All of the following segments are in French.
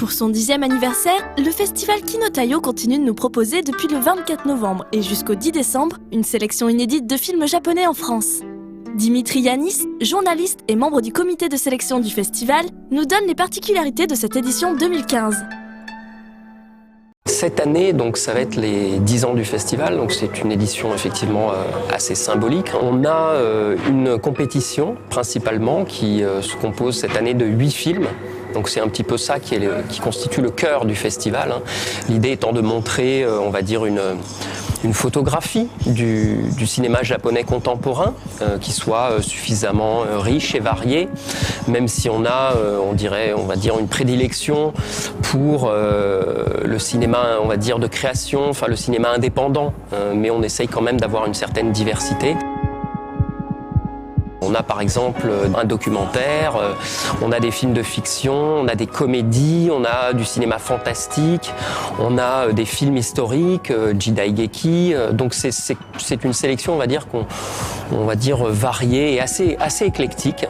Pour son 10e anniversaire, le festival Kinotayo continue de nous proposer depuis le 24 novembre et jusqu'au 10 décembre une sélection inédite de films japonais en France. Dimitri Yanis, journaliste et membre du comité de sélection du festival, nous donne les particularités de cette édition 2015. Cette année, donc, ça va être les 10 ans du festival, donc c'est une édition effectivement assez symbolique. On a une compétition principalement qui se compose cette année de 8 films. Donc c'est un petit peu ça qui constitue le cœur du festival. L'idée étant de montrer, on va dire, une photographie du cinéma japonais contemporain qui soit suffisamment riche et variée, même si on a, on va dire, une prédilection pour le cinéma, on va dire, de création, enfin le cinéma indépendant, mais on essaye quand même d'avoir une certaine diversité. On a par exemple un documentaire, on a des films de fiction, on a des comédies, on a du cinéma fantastique, on a des films historiques, Jidaigeki. Donc c'est une sélection, on va dire variée et assez éclectique.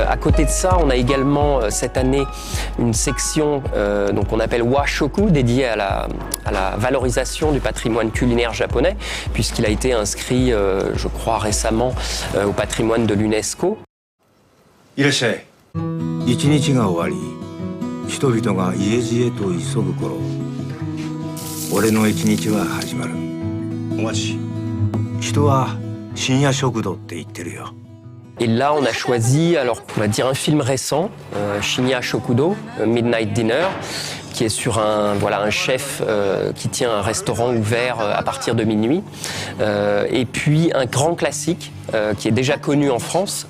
À côté de ça, on a également cette année une section qu'on appelle Washoku, dédiée à la valorisation du patrimoine culinaire japonais, puisqu'il a été inscrit, je crois récemment, au patrimoine de l'UNESCO. いらっしゃい。一日が終わり、人々が家路へと急ぐ頃、俺の一日は始まる。お待ち。人は深夜食堂って言ってるよ。 Et là, on a choisi, alors, on va dire un film récent, Shinya Shokudo, Midnight Dinner, qui est sur un chef qui tient un restaurant ouvert à partir de minuit. Et puis un grand classique qui est déjà connu en France,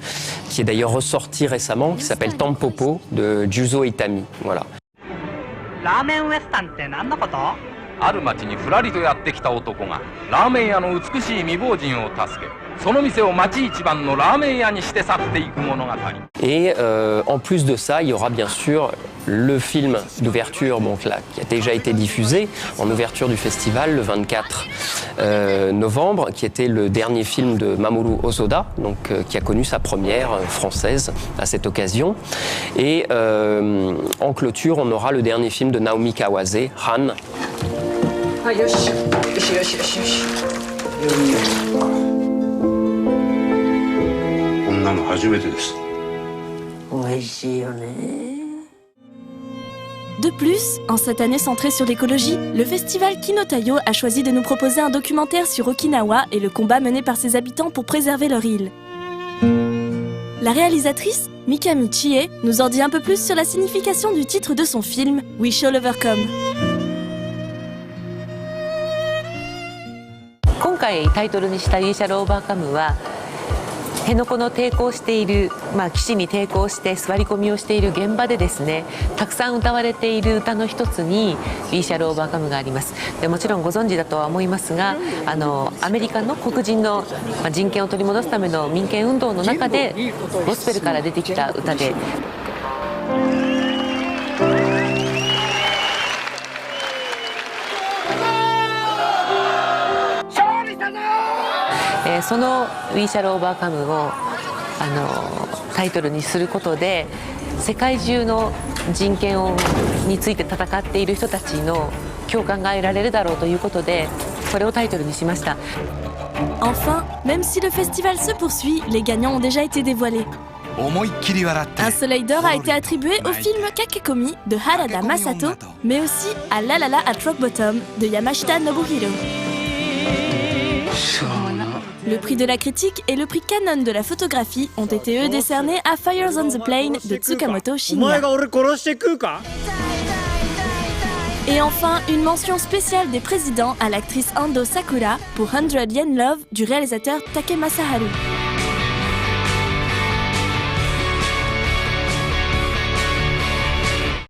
qui est d'ailleurs ressorti récemment, qui s'appelle Tampopo de Juzo Itami. Voilà. ラーメンウエスタンって何のこと？ある町にふらりとやってきた男がラーメン屋の美しい未亡人を助けその店を町一番のラーメン屋にして去っていく物語。 Et en plus de ça, il y aura bien sûr le film d'ouverture qui a déjà été diffusé en ouverture du festival le 24 novembre, qui était le dernier film de Mamoru Hosoda, qui a connu sa première française à cette occasion. Et en clôture, on aura le dernier film de Naomi Kawase, Han. はい、よし。よしよしよしよし。こんなの初めてです。美味しいよね。 De plus, en cette année centrée sur l'écologie, le festival Kinotayo a choisi de nous proposer un documentaire sur Okinawa et le combat mené par ses habitants pour préserver leur île. La réalisatrice, Mikami Chie, nous en dit un peu plus sur la signification du titre de son film, We Shall Overcome. 今回タイトルにした「We Shall Overcome」は辺野古の抵抗している、基地に抵抗して座り込みをしている現場でですね、たくさん歌われている歌の一つに「We Shall Overcome」があります。でもちろんご存知だとは思いますが、アメリカの黒人の人権を取り戻すための民権運動の中でゴスペルから出てきた歌で。 その「We Shall Overcome」をタイトルにすることで世界中の人権について戦っている人たちの共感が得られるだろうということでこれをタイトルにしました。 Enfin, même si le festival se poursuit, les gagnants ont déjà été dévoilés. Un soleil d'or a été attribué au film Kakekomi de Harada Masato, mais aussi à La La La at Rock Bottom de Yamashita Nobuhiro. Le prix de la critique et le prix Canon de la photographie ont été eux décernés à Fires on the Plane de Tsukamoto Shinya. Et enfin, une mention spéciale des présidents à l'actrice Ando Sakura pour 100 Yen Love du réalisateur Takemasa Haru.